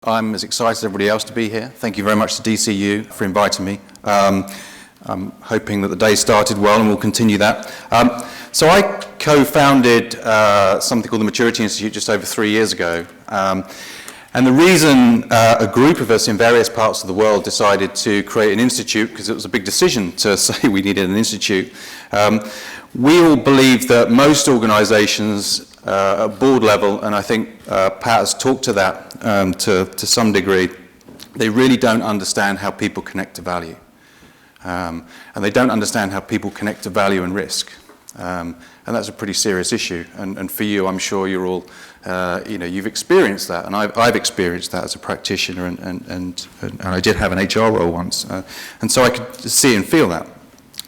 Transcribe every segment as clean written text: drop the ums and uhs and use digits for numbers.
I'm as excited as everybody else to be here. Thank you very much to DCU for inviting me. I'm hoping that the day started well and we'll continue that. So I co-founded something called the Puritan Institute just over 3 years ago. And the reason a group of us in various parts of the world decided to create an institute, because it was a big decision to say we needed an institute, we all believe that most organisations at board level, and I think Pat has talked to that to some degree, they really don't understand how people connect to value. And they don't understand how people connect to value and risk. And that's a pretty serious issue. And for you, I'm sure you're all, you've experienced that. And I've experienced that as a practitioner, and I did have an HR role once. And so I could see and feel that.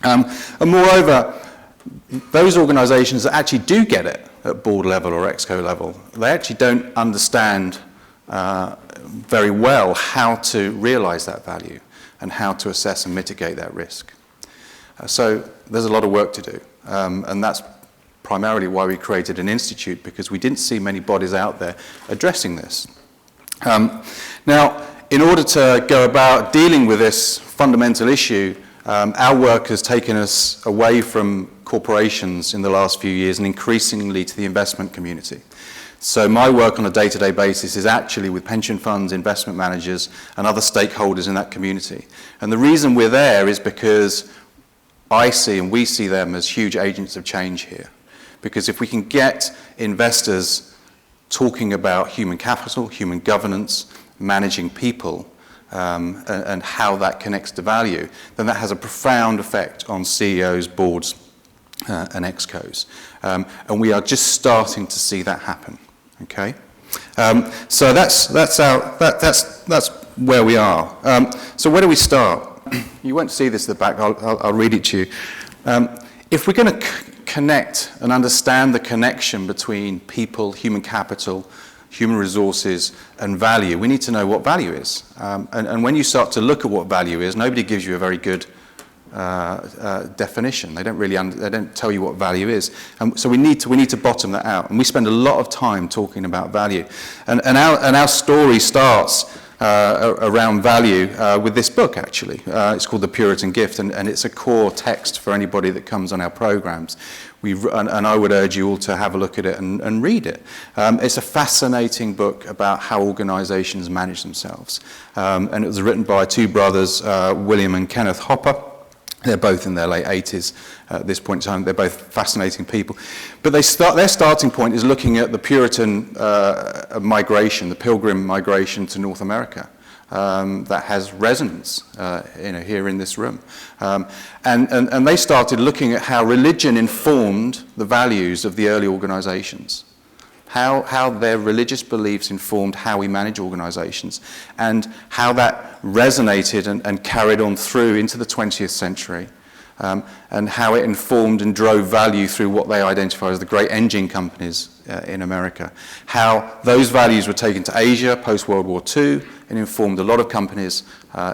And moreover, those organisations that actually do get it at board level or exco level, they actually don't understand very well how to realise that value and how to assess and mitigate that risk. So there's a lot of work to do, and that's primarily why we created an institute, because we didn't see many bodies out there addressing this. Now, in order to go about dealing with this fundamental issue, our work has taken us away from corporations in the last few years and increasingly to the investment community. So my work on a day-to-day basis is actually with pension funds, investment managers, and other stakeholders in that community. And the reason we're there is because I see and we see them as huge agents of change here. Because if we can get investors talking about human capital, human governance, managing people, and how that connects to value, then that has a profound effect on CEOs, boards, and excos. And we are just starting to see that happen. Okay, so that's where we are. So where do we start? You won't see this at the back. I'll read it to you. If we're going to connect and understand the connection between people, human capital, human resources, and value, we need to know what value is. And when you start to look at what value is, nobody gives you a very good definition. They don't really they don't tell you what value is, and so we need to bottom that out. And we spend a lot of time talking about value, and our story starts around value with this book. Actually, it's called The Puritan Gift, and it's a core text for anybody that comes on our programs. And I would urge you all to have a look at it and read it. It's a fascinating book about how organisations manage themselves, and it was written by two brothers, William and Kenneth Hopper. They're both in their late 80s at this point in time. They're both fascinating people. But their starting point is looking at the Puritan migration, the Pilgrim migration to North America, that has resonance here in this room. And they started looking at how religion informed the values of the early organisations. How their religious beliefs informed how we manage organisations, and how that resonated and carried on through into the 20th century, and how it informed and drove value through what they identified as the great engine companies in America. How those values were taken to Asia post-World War II and informed a lot of companies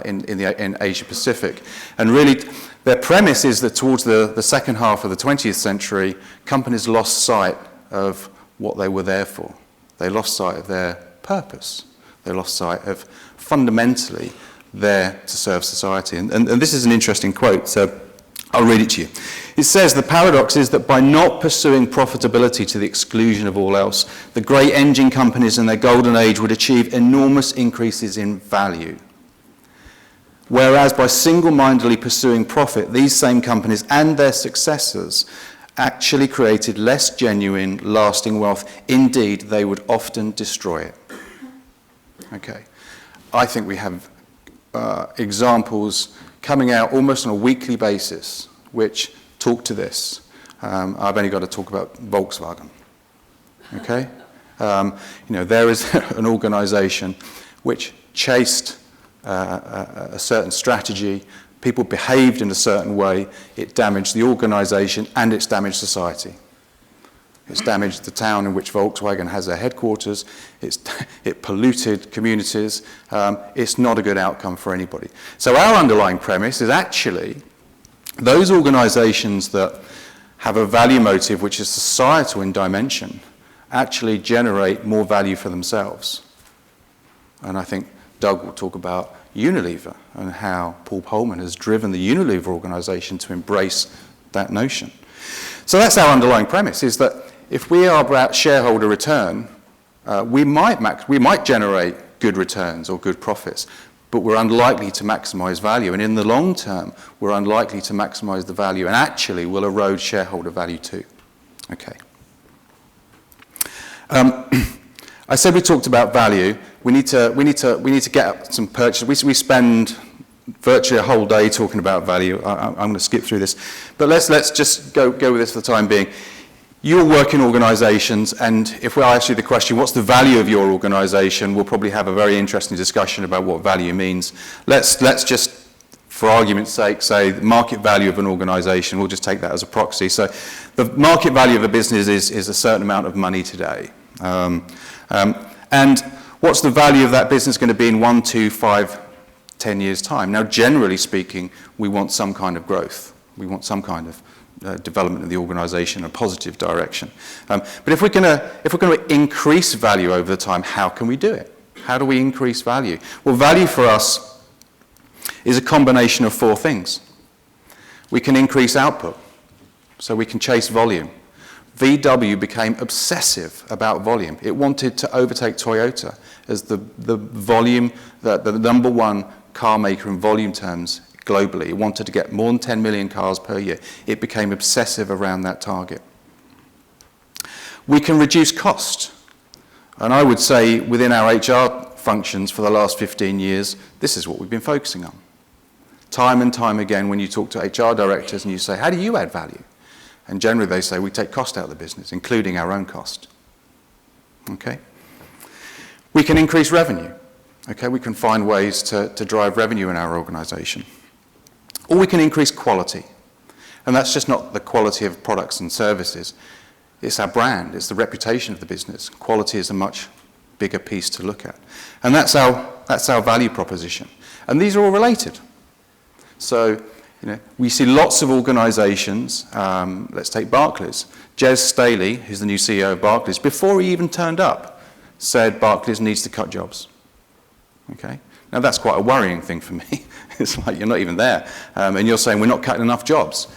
in Asia Pacific. And really, their premise is that towards the second half of the 20th century, companies lost sight of what they were there for. They lost sight of their purpose. They lost sight of fundamentally there to serve society. And this is an interesting quote, so I'll read it to you. It says, "The paradox is that by not pursuing profitability to the exclusion of all else, the great engine companies in their golden age would achieve enormous increases in value. Whereas by single-mindedly pursuing profit, these same companies and their successors actually created less genuine, lasting wealth. Indeed, they would often destroy it." Okay. I think we have examples coming out almost on a weekly basis which talk to this. I've only got to talk about Volkswagen. Okay? There is an organisation which chased a certain strategy. People behaved in a certain way. It damaged the organisation and it's damaged society. It's damaged the town in which Volkswagen has their headquarters. It polluted communities. It's not a good outcome for anybody. So our underlying premise is actually those organisations that have a value motive which is societal in dimension actually generate more value for themselves. And I think Doug will talk about Unilever and how Paul Polman has driven the Unilever organisation to embrace that notion. So that's our underlying premise, is that if we are about shareholder return, we might generate good returns or good profits, but we're unlikely to maximise value. And in the long term, we're unlikely to maximise the value, and actually will erode shareholder value too. Okay. I said we talked about value. We need to get some purchase. We spend virtually a whole day talking about value. I'm going to skip through this, but let's just go with this for the time being. You work in organisations, and if we ask you the question, what's the value of your organisation, we'll probably have a very interesting discussion about what value means. Let's just, for argument's sake, say the market value of an organisation. We'll just take that as a proxy. So the market value of a business is a certain amount of money today. And what's the value of that business going to be in 1, 2, 5, 10 years' time? Now, generally speaking, we want some kind of growth. We want some kind of development of the organisation in a positive direction. But if we're going to increase value over the time, how can we do it? How do we increase value? Well, value for us is a combination of 4 things. We can increase output, so we can chase volume. VW became obsessive about volume. It wanted to overtake Toyota as the volume, the number 1 car maker in volume terms globally. It wanted to get more than 10 million cars per year. It became obsessive around that target. We can reduce cost. And I would say within our HR functions for the last 15 years, this is what we've been focusing on. Time and time again, when you talk to HR directors and you say, how do you add value? And generally they say, we take cost out of the business, including our own cost. Okay? We can increase revenue. Okay? We can find ways to drive revenue in our organisation. Or we can increase quality. And that's just not the quality of products and services. It's our brand. It's the reputation of the business. Quality is a much bigger piece to look at. And that's our value proposition. And these are all related. So, we see lots of organisations. Let's take Barclays. Jez Staley, who's the new CEO of Barclays, before he even turned up, said Barclays needs to cut jobs. Okay? Now that's quite a worrying thing for me. It's like you're not even there, and you're saying we're not cutting enough jobs.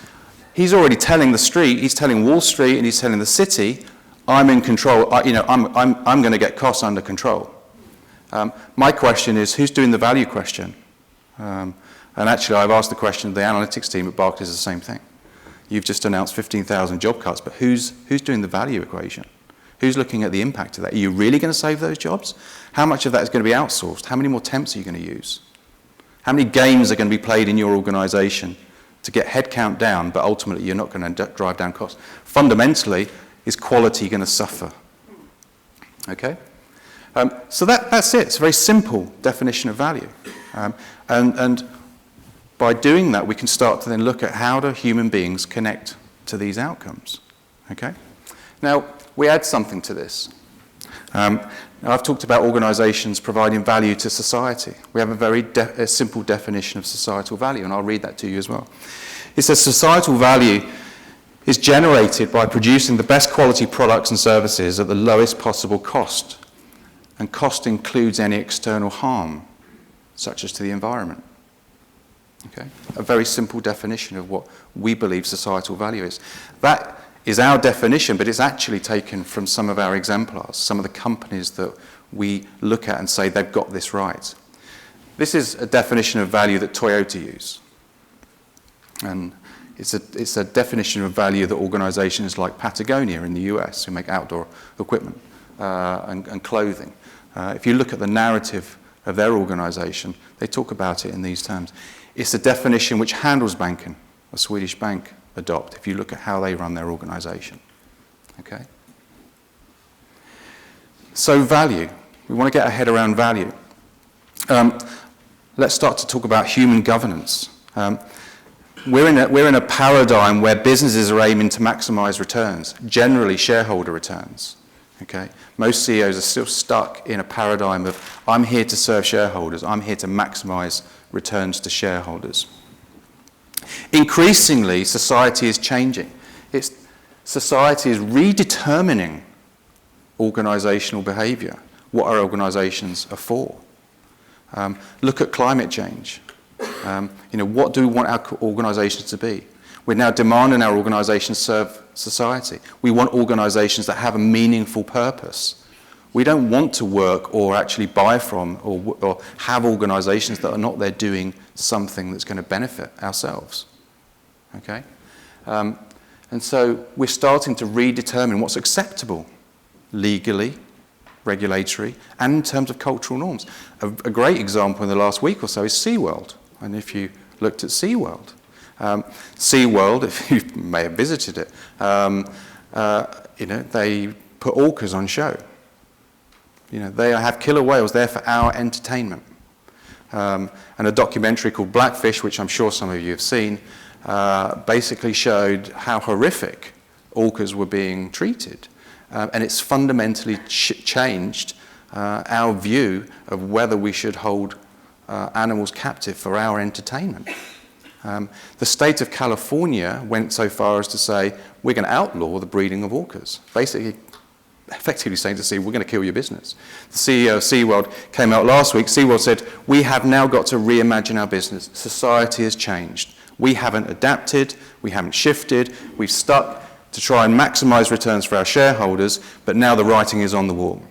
He's already telling the street, he's telling Wall Street, and he's telling the city, I'm in control. I'm going to get costs under control. My question is, who's doing the value question? And actually, I've asked the question of the analytics team at Barclays the same thing. You've just announced 15,000 job cuts, but who's doing the value equation? Who's looking at the impact of that? Are you really going to save those jobs? How much of that is going to be outsourced? How many more temps are you going to use? How many games are going to be played in your organisation to get headcount down, but ultimately you're not going to drive down costs? Fundamentally, is quality going to suffer? Okay? So that's it. It's a very simple definition of value. And by doing that, we can start to then look at how do human beings connect to these outcomes. Okay? Now, we add something to this. Now I've talked about organisations providing value to society. We have a very simple definition of societal value, and I'll read that to you as well. It says societal value is generated by producing the best quality products and services at the lowest possible cost. And cost includes any external harm, such as to the environment. Okay? A very simple definition of what we believe societal value is. That is our definition, but it's actually taken from some of our exemplars, some of the companies that we look at and say they've got this right. This is a definition of value that Toyota use. And it's a definition of value that organisations like Patagonia in the US, who make outdoor equipment and clothing, if you look at the narrative of their organisation, they talk about it in these terms. It's a definition which Handelsbanken, a Swedish bank, adopt if you look at how they run their organisation. Okay? So value. We want to get our head around value. Let's start to talk about human governance. We're in a paradigm where businesses are aiming to maximise returns, generally shareholder returns. Okay? Most CEOs are still stuck in a paradigm of, I'm here to serve shareholders, I'm here to maximise returns to shareholders. Increasingly, society is changing. Society is redetermining organisational behaviour, what our organisations are for. Look at climate change. What do we want our organisations to be? We're now demanding our organisations serve society. We want organisations that have a meaningful purpose. We don't want to work or actually buy from or have organisations that are not there doing something that's going to benefit ourselves. Okay? And so we're starting to redetermine what's acceptable legally, regulatory, and in terms of cultural norms. A great example in the last week or so is Seaworld. And if you looked at Seaworld, Seaworld, if you may have visited it, they put orcas on show. They have killer whales there for our entertainment. And a documentary called Blackfish, which I'm sure some of you have seen, basically showed how horrific orcas were being treated. And it's fundamentally changed our view of whether we should hold animals captive for our entertainment. The state of California went so far as to say, we're going to outlaw the breeding of orcas. Basically, effectively saying to sea, we're going to kill your business. The CEO of Seaworld came out last week. Seaworld said, we have now got to reimagine our business. Society has changed. We haven't adapted, we haven't shifted, we've stuck to try and maximise returns for our shareholders, but now the writing is on the wall.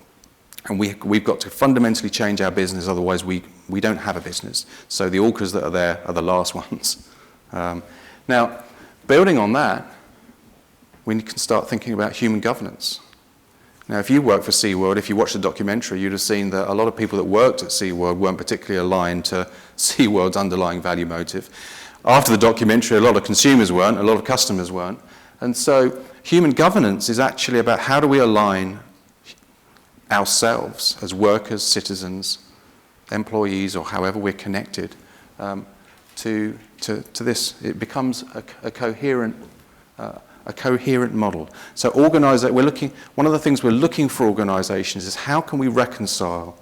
And we've got to fundamentally change our business, otherwise we don't have a business. So the orcas that are there are the last ones. Now, building on that, we can start thinking about human governance. Now, if you work for Seaworld, if you watch the documentary, you'd have seen that a lot of people that worked at Seaworld weren't particularly aligned to Seaworld's underlying value motive. After the documentary, a lot of consumers weren't, a lot of customers weren't. And so human governance is actually about how do we align ourselves as workers, citizens, employees, or however we're connected to this. It becomes a coherent model. So one of the things we're looking for organisations is how can we reconcile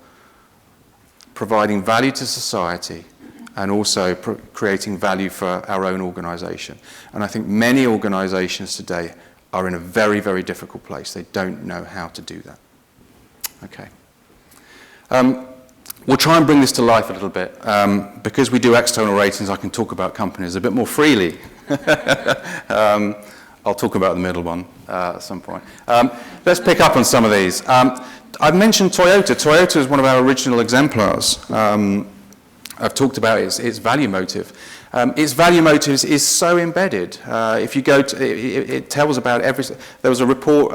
providing value to society and also creating value for our own organisation. And I think many organisations today are in a very, very difficult place. They don't know how to do that. Okay. We'll try and bring this to life a little bit. Because we do external ratings, I can talk about companies a bit more freely. I'll talk about the middle one at some point. Let's pick up on some of these. I've mentioned Toyota. Toyota is one of our original exemplars. I've talked about its value motive. Its value motive is so embedded. If you go to, it tells about there was a report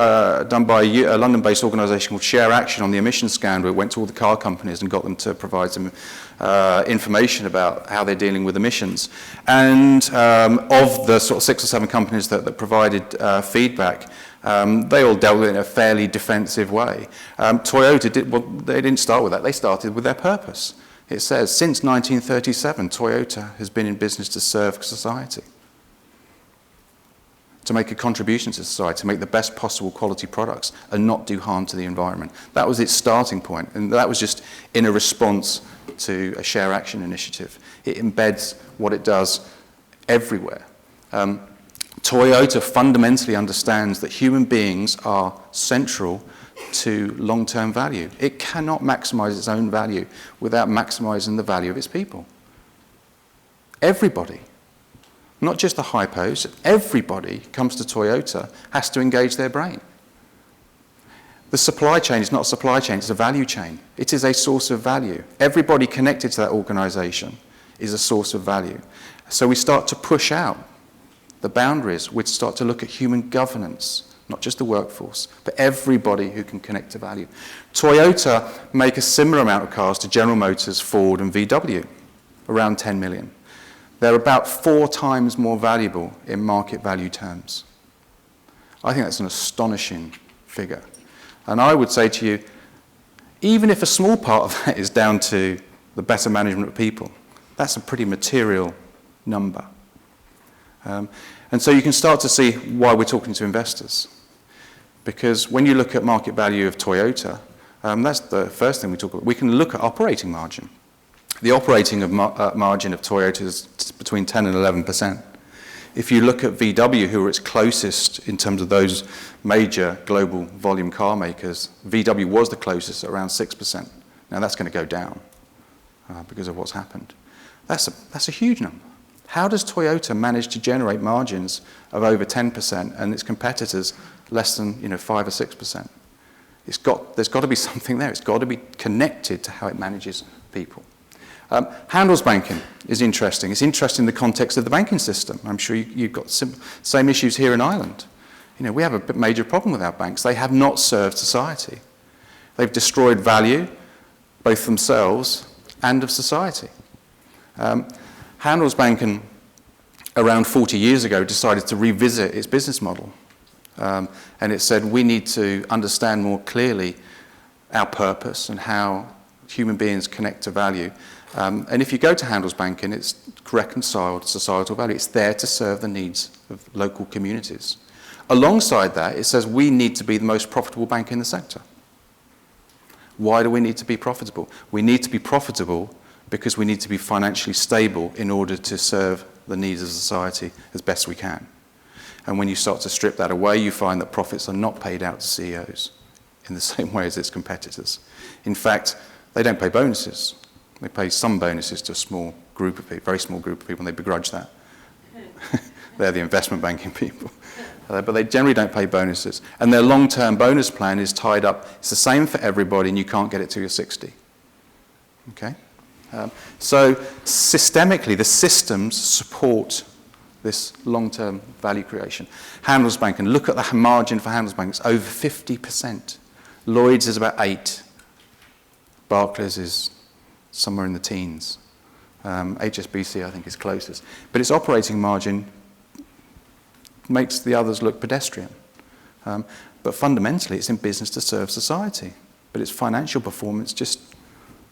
done by a London-based organisation called Share Action on the emissions scandal. It went to all the car companies and got them to provide some information about how they're dealing with emissions. And of the sort of 6 or 7 companies that provided feedback, they all dealt with it in a fairly defensive way. Toyota they didn't start with that. They started with their purpose. It says, since 1937, Toyota has been in business to serve society, to make a contribution to society, to make the best possible quality products and not do harm to the environment. That was its starting point, and that was just in a response to a Share Action initiative. It embeds what it does everywhere. Toyota fundamentally understands that human beings are central to long-term value. It cannot maximize its own value without maximizing the value of its people. Everybody, not just the hypos, everybody comes to Toyota has to engage their brain. The supply chain is not a supply chain, it's a value chain. It is a source of value. Everybody connected to that organization is a source of value. So we start to push out the boundaries. We start to look at human governance, not just the workforce, but everybody who can connect to value. Toyota make a similar amount of cars to General Motors, Ford, and VW, around 10 million. They're about 4 times more valuable in market value terms. I think that's an astonishing figure. And I would say to you, even if a small part of that is down to the better management of people, that's a pretty material number. And so you can start to see why we're talking to investors. Because when you look at market value of Toyota, that's the first thing we talk about. We can look at operating margin. The operating margin of Toyota is between 10 and 11%. If you look at VW, who are its closest in terms of those major global volume car makers, VW was the closest at around 6%. Now that's going to go down. because of what's happened. That's a huge number. How does Toyota manage to generate margins of over 10% and its competitors less than 5 or 6%? There's got to be something there. It's got to be connected to how it manages people. Handelsbanken is interesting. It's interesting in the context of the banking system. I'm sure you've got same issues here in Ireland. We have a major problem with our banks. They have not served society. They've destroyed value, both themselves and of society. Handelsbanken, around 40 years ago, decided to revisit its business model. And it said, we need to understand more clearly our purpose and how human beings connect to value. And if you go to Handelsbanken, it's reconciled societal value. It's there to serve the needs of local communities. Alongside that, it says we need to be the most profitable bank in the sector. Why do we need to be profitable? We need to be profitable because we need to be financially stable in order to serve the needs of society as best we can. And when you start to strip that away, you find that profits are not paid out to CEOs in the same way as its competitors. In fact, they don't pay bonuses. They pay some bonuses to a small group of people, very small group of people, and they begrudge that. They're the investment banking people. But they generally don't pay bonuses. And their long-term bonus plan is tied up. It's the same for everybody, and you can't get it till you're 60. Okay? So systemically, the systems support this long-term value creation. Handelsbanken, look at the margin for Handelsbanken. It's over 50%. Lloyd's is about 8%. Barclays is somewhere in the teens. HSBC, I think, is closest. But its operating margin makes the others look pedestrian. But fundamentally, it's in business to serve society. But its financial performance just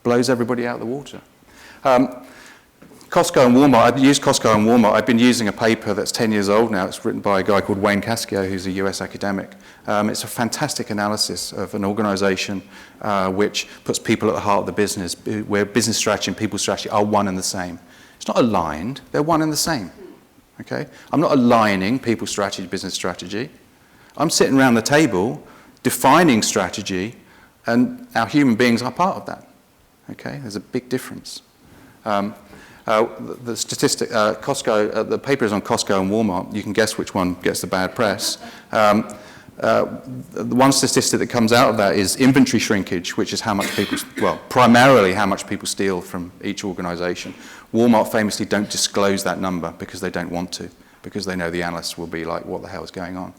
blows everybody out of the water. Costco and Walmart, I've used Costco and Walmart. I've been using a paper that's 10 years old now. It's written by a guy called Wayne Cascio, who's a US academic. It's a fantastic analysis of an organization which puts people at the heart of the business, where business strategy and people strategy are one and the same. It's not aligned, they're one and the same. Okay? I'm not aligning people strategy, business strategy. I'm sitting around the table defining strategy, and our human beings are part of that. Okay? There's a big difference. The statistic, Costco, the paper is on Costco and Walmart. You can guess which one gets the bad press. The one statistic that comes out of that is inventory shrinkage, which is how much people, primarily how much people steal from each organization. Walmart famously don't disclose that number because they don't want to, because they know the analysts will be like, what the hell is going on?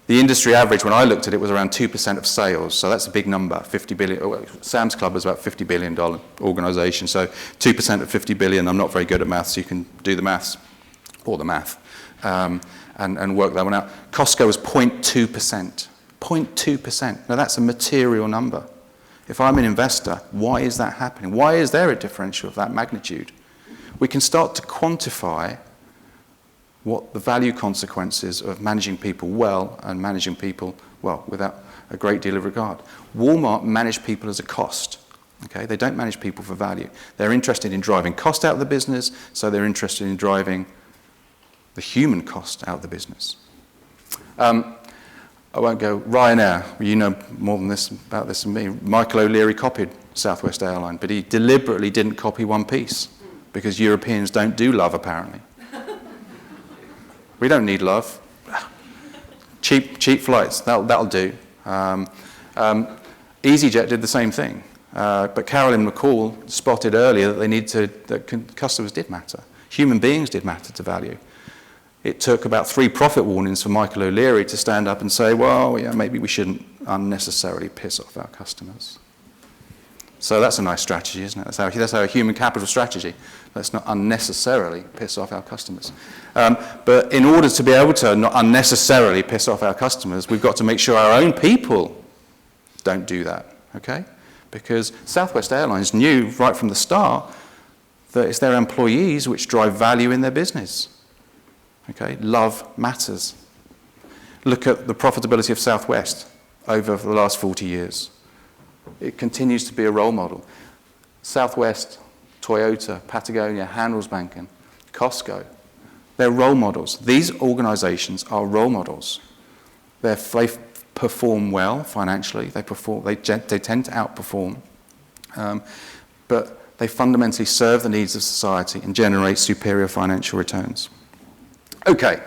The industry average, when I looked at it, was around 2% of sales, so that's a big number, 50 billion. Sam's Club is about $50 billion organization, so 2% of 50 billion, I'm not very good at maths, so you can do the maths, or the math, and work that one out. Costco was 0.2%, 0.2%. Now that's a material number. If I'm an investor, why is that happening? Why is there a differential of that magnitude? We can start to quantify what the value consequences of managing people well and managing people, well, without a great deal of regard. Walmart manage people as a cost. Okay? They don't manage people for value. They're interested in driving cost out of the business, so they're interested in driving the human cost out of the business. I won't go. Ryanair, you know more than this about this than me. Michael O'Leary copied Southwest Airline, but he deliberately didn't copy one piece because Europeans don't do love, apparently. We don't need love. Cheap flights, that'll do. EasyJet did the same thing. But Carolyn McCall spotted earlier that customers did matter. Human beings did matter to value. It took about 3 profit warnings for Michael O'Leary to stand up and say, well, yeah, maybe we shouldn't unnecessarily piss off our customers. So that's a nice strategy, isn't it? That's our human capital strategy. Let's not unnecessarily piss off our customers. But in order to be able to not unnecessarily piss off our customers, we've got to make sure our own people don't do that, okay? Because Southwest Airlines knew right from the start that it's their employees which drive value in their business. Okay? Love matters. Look at the profitability of Southwest over the last 40 years. It continues to be a role model. Southwest, Toyota, Patagonia, Handelsbanken, Costco, they're role models. These organizations are role models. They perform well financially. They tend to outperform. But They fundamentally serve the needs of society and generate superior financial returns. Okay,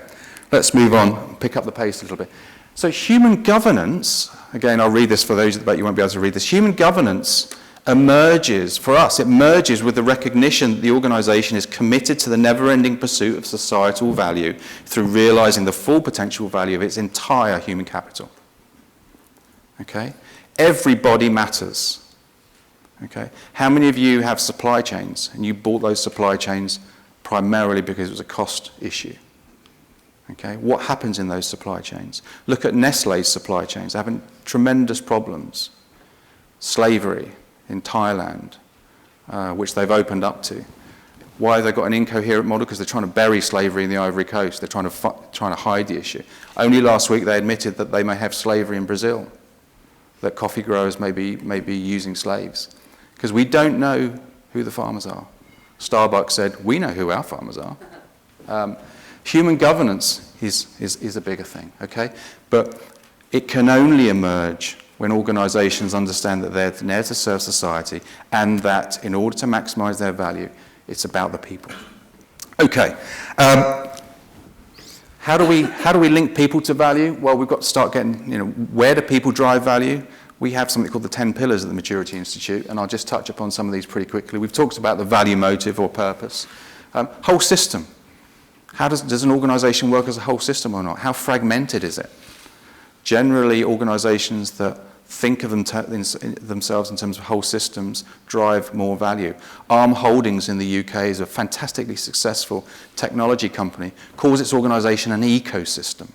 let's move on, pick up the pace a little bit. So human governance, again, I'll read this for those at the back, you won't be able to read this. Human governance emerges, for us, it merges with the recognition that the organisation is committed to the never-ending pursuit of societal value through realising the full potential value of its entire human capital. Okay? Everybody matters. Okay? How many of you have supply chains and you bought those supply chains primarily because it was a cost issue? Okay? What happens in those supply chains? Look at Nestlé's supply chains. They're having tremendous problems. Slavery in Thailand, which they've opened up to. Why have they got an incoherent model? Because they're trying to bury slavery in the Ivory Coast. They're trying to hide the issue. Only last week they admitted that they may have slavery in Brazil, that coffee growers may be using slaves. Because we don't know who the farmers are. Starbucks said, we know who our farmers are. Human governance is a bigger thing, okay? But it can only emerge when organisations understand that they're there to serve society and that in order to maximise their value, it's about the people. Okay. How do we link people to value? Well, we've got to start getting, where do people drive value? We have something called the 10 pillars at the Maturity Institute, and I'll just touch upon some of these pretty quickly. We've talked about the value motive or purpose. Whole system. How does an organisation work as a whole system or not? How fragmented is it? Generally, organisations that think of themselves in terms of whole systems drive more value. Arm Holdings in the UK is a fantastically successful technology company, calls its organisation an ecosystem.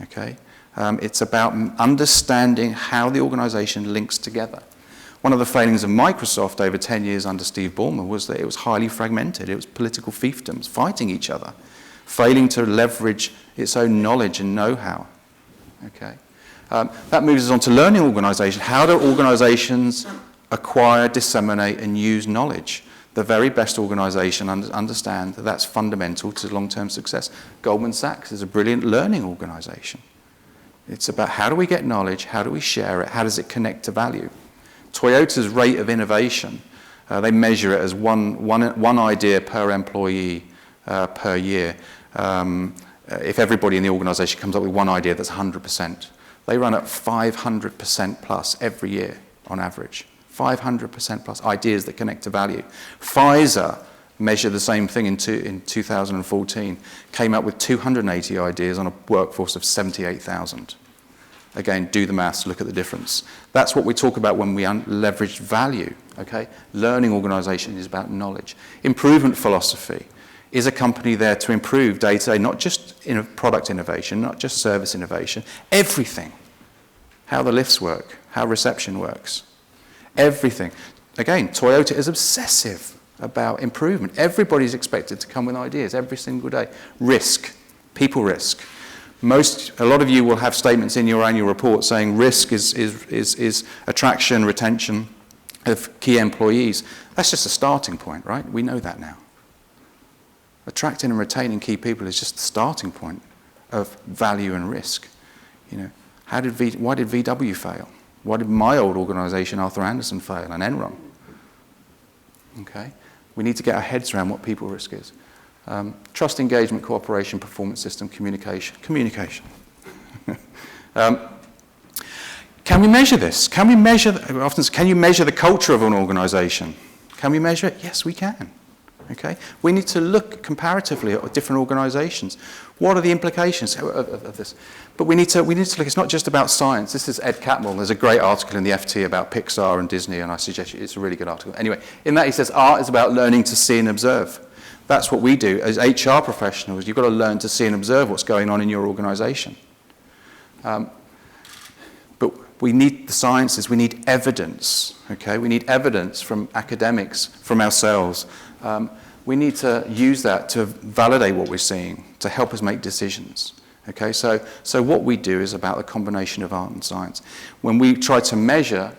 Okay? It's about understanding how the organisation links together. One of the failings of Microsoft over 10 years under Steve Ballmer was that it was highly fragmented. It was political fiefdoms fighting each other, failing to leverage its own knowledge and know-how. Okay. That moves us on to learning organisations. How do organisations acquire, disseminate and use knowledge? The very best organisation understand that that's fundamental to long-term success. Goldman Sachs is a brilliant learning organisation. It's about how do we get knowledge, how do we share it, how does it connect to value? Toyota's rate of innovation, they measure it as one idea per employee per year. If everybody in the organisation comes up with one idea, that's 100%. They run at 500% plus every year on average. 500% plus ideas that connect to value. Pfizer measured the same thing in 2014, came up with 280 ideas on a workforce of 78,000. Again, do the maths, look at the difference. That's what we talk about when we leverage value, okay? Learning organisation is about knowledge. Improvement philosophy. Is a company there to improve day-to-day, not just in product innovation, not just service innovation, everything. How the lifts work, how reception works, everything. Again, Toyota is obsessive about improvement. Everybody's expected to come with ideas every single day. Risk, people risk. A lot of you will have statements in your annual report saying risk is attraction, retention of key employees. That's just a starting point, right? We know that now. Attracting and retaining key people is just the starting point of value and risk. Why did VW fail? Why did my old organisation, Arthur Andersen, fail, and Enron? Okay, we need to get our heads around what people risk is. Trust, engagement, cooperation, performance system, communication. Communication. Can we measure this? Can you measure the culture of an organisation? Can we measure it? Yes, we can. Okay? We need to look comparatively at different organisations. What are the implications of this? But we need to look, it's not just about science. This is Ed Catmull. There's a great article in the FT about Pixar and Disney, and I suggest it's a really good article. Anyway, in that he says art is about learning to see and observe. That's what we do. As HR professionals, you've got to learn to see and observe what's going on in your organisation. But we need the sciences, we need evidence. Okay? We need evidence from academics, from ourselves. We need to use that to validate what we're seeing, to help us make decisions. Okay, so what we do is about the combination of art and science. When we try to measure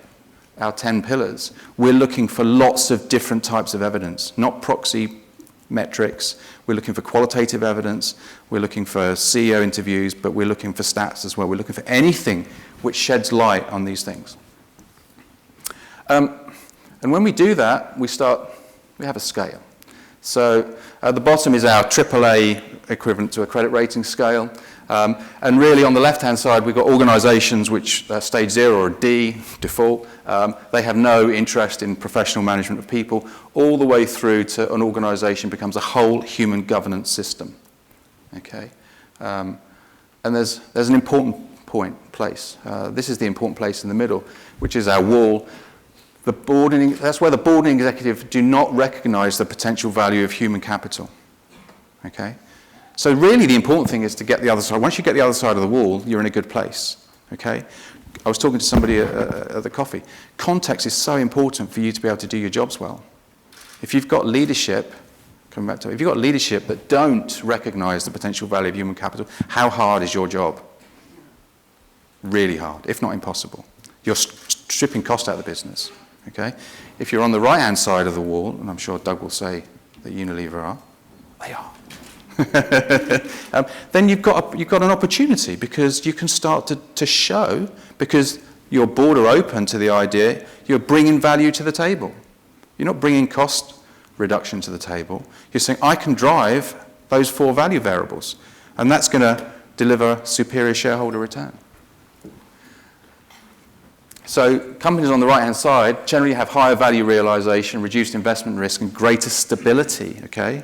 our 10 pillars, we're looking for lots of different types of evidence, not proxy metrics. We're looking for qualitative evidence. We're looking for CEO interviews, but we're looking for stats as well. We're looking for anything which sheds light on these things. And when we do that, we have a scale. So at the bottom is our AAA equivalent to a credit rating scale. And really on the left-hand side, we've got organisations which are stage 0 or D, default. They have no interest in professional management of people, all the way through to an organisation becomes a whole human governance system. Okay? And there's an important place. This is the important place in the middle, which is our wall. That's where the board and executive do not recognise the potential value of human capital. Okay? So really the important thing is to get the other side. Once you get the other side of the wall, you're in a good place. Okay? I was talking to somebody at the coffee. Context is so important for you to be able to do your jobs well. If you've got leadership, coming back to it, if you've got leadership that don't recognise the potential value of human capital, how hard is your job? Really hard, if not impossible. You're stripping cost out of the business. Okay? If you're on the right-hand side of the wall, and I'm sure Doug will say that Unilever are, they are. Then you've got an opportunity because you can start to show, because your board are open to the idea, you're bringing value to the table. You're not bringing cost reduction to the table. You're saying, I can drive those 4 value variables, and that's going to deliver superior shareholder return. So companies on the right-hand side generally have higher value realization, reduced investment risk, and greater stability, okay?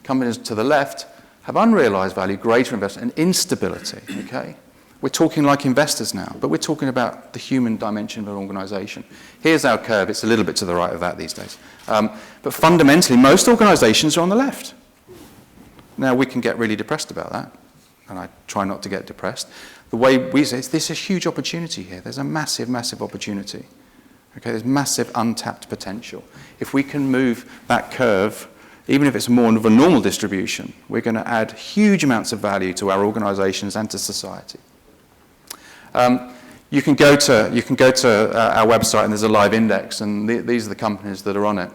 Companies to the left have unrealized value, greater investment, and instability, okay? We're talking like investors now, but we're talking about the human dimension of an organization. Here's our curve. It's a little bit to the right of that these days. But fundamentally, most organizations are on the left. Now, we can get really depressed about that, and I try not to get depressed. The way we say, there's a huge opportunity here. There's a massive, massive opportunity. Okay, there's massive untapped potential. If we can move that curve, even if it's more of a normal distribution, we're going to add huge amounts of value to our organizations and to society. You can go to our website, and there's a live index, and these are the companies that are on it.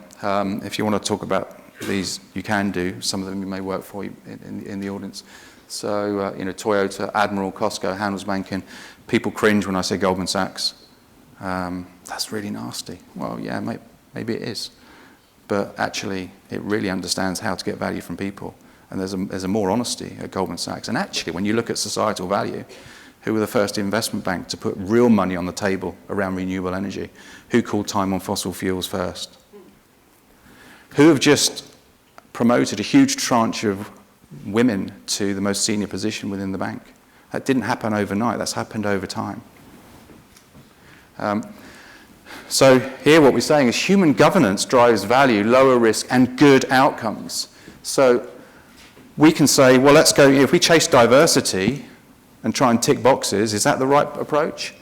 If you want to talk about these, you can do. Some of them may work for you in the audience. So, Toyota, Admiral, Costco, Handelsbanken. People cringe when I say Goldman Sachs. That's really nasty. Well, yeah, maybe it is. But actually, it really understands how to get value from people. And there's a more honesty at Goldman Sachs. And actually, when you look at societal value, who were the first investment bank to put real money on the table around renewable energy? Who called time on fossil fuels first? Who have just promoted a huge tranche of women to the most senior position within the bank? That didn't happen overnight. That's happened over time. So here what we're saying is human governance drives value, lower risk, and good outcomes. So we can say, well, let's go, if we chase diversity and try and tick boxes, is that the right approach?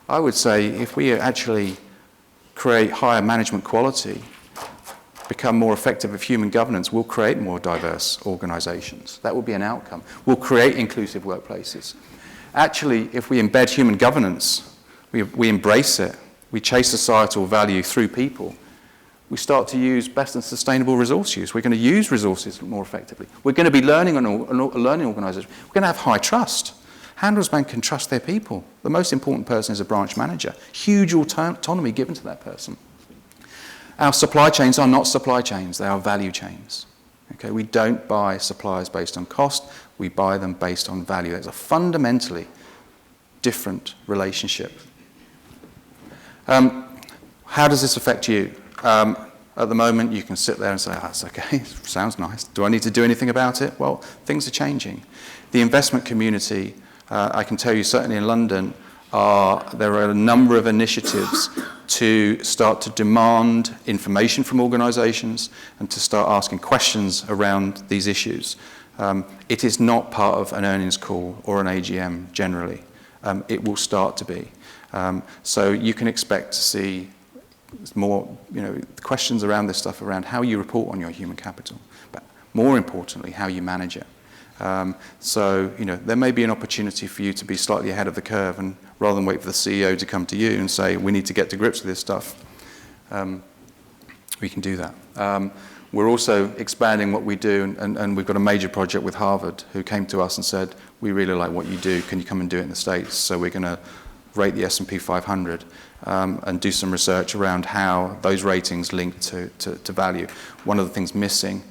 I would say if we actually create higher management quality, become more effective at human governance, we'll create more diverse organizations. That will be an outcome. We'll create inclusive workplaces. Actually, if we embed human governance, we embrace it, we chase societal value through people, we start to use best and sustainable resource use. We're going to use resources more effectively. We're going to be learning on a learning organization. We're going to have high trust. Handelsbanken can trust their people. The most important person is a branch manager. Huge autonomy given to that person. Our supply chains are not supply chains, they are value chains. Okay, we don't buy suppliers based on cost, we buy them based on value. It's a fundamentally different relationship. How does this affect you? At the moment, you can sit there and say, that's okay, sounds nice. Do I need to do anything about it? Well, things are changing. The investment community, I can tell you certainly in London, there are a number of initiatives to start to demand information from organisations and to start asking questions around these issues. It is not part of an earnings call or an AGM generally. It will start to be. So you can expect to see more, questions around this stuff, around how you report on your human capital, but more importantly, how you manage it. So there may be an opportunity for you to be slightly ahead of the curve, and rather than wait for the CEO to come to you and say, we need to get to grips with this stuff, we can do that. We're also expanding what we do, and we've got a major project with Harvard who came to us and said, we really like what you do, can you come and do it in the States? So we're going to rate the S&P 500 and do some research around how those ratings link to value. One of the things missing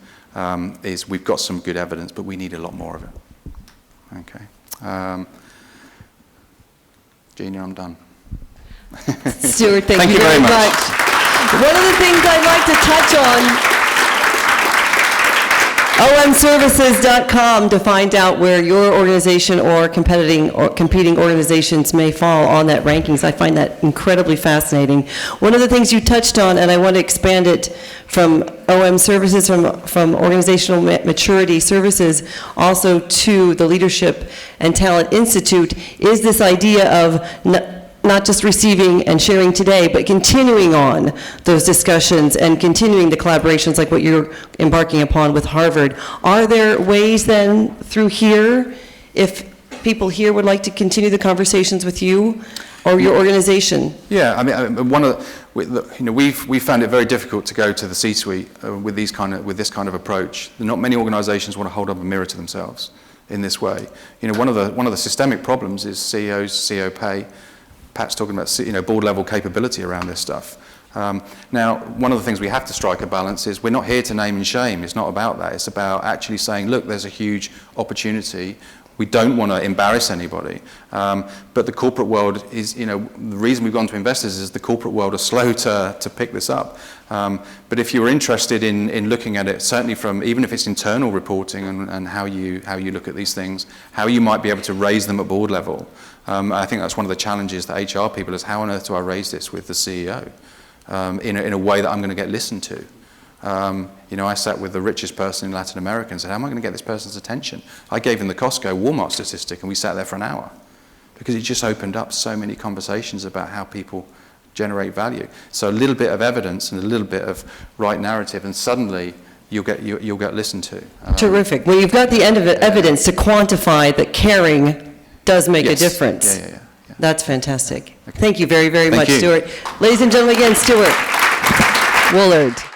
is we've got some good evidence, but we need a lot more of it. Okay. Gina, I'm done. Stuart, thank you very much. One of the things I'd like to touch on, omservices.com, to find out where your organization or competing organizations may fall on that rankings. I find that incredibly fascinating. One of the things you touched on, and I want to expand it from OM services, from organizational maturity services, also to the Leadership and Talent Institute, is this idea of not just receiving and sharing today, but continuing on those discussions and continuing the collaborations like what you're embarking upon with Harvard. Are there ways then through here, if people here would like to continue the conversations with you or your organization? Yeah, I mean, we've found it very difficult to go to the C-suite with this kind of approach. Not many organizations want to hold up a mirror to themselves in this way. One of the systemic problems is CEOs, CEO pay. Pat's talking about board level capability around this stuff. Now, one of the things we have to strike a balance is we're not here to name and shame. It's not about that. It's about actually saying, look, there's a huge opportunity. We don't want to embarrass anybody. But the corporate world is, the reason we've gone to investors is the corporate world are slow to pick this up. But if you're interested in looking at it, certainly from, even if it's internal reporting and how you look at these things, how you might be able to raise them at board level. I think that's one of the challenges that HR people is, how on earth do I raise this with the CEO in a way that I'm going to get listened to? I sat with the richest person in Latin America and said, how am I going to get this person's attention? I gave him the Costco Walmart statistic and we sat there for an hour because it just opened up so many conversations about how people generate value. So a little bit of evidence and a little bit of right narrative and suddenly you'll get listened to. Terrific. Well, you've got the end of it, evidence to quantify that caring does make a difference. Yeah. That's fantastic. Okay. Thank you very, very much, you. Stuart. Ladies and gentlemen, again, Stuart Woollard.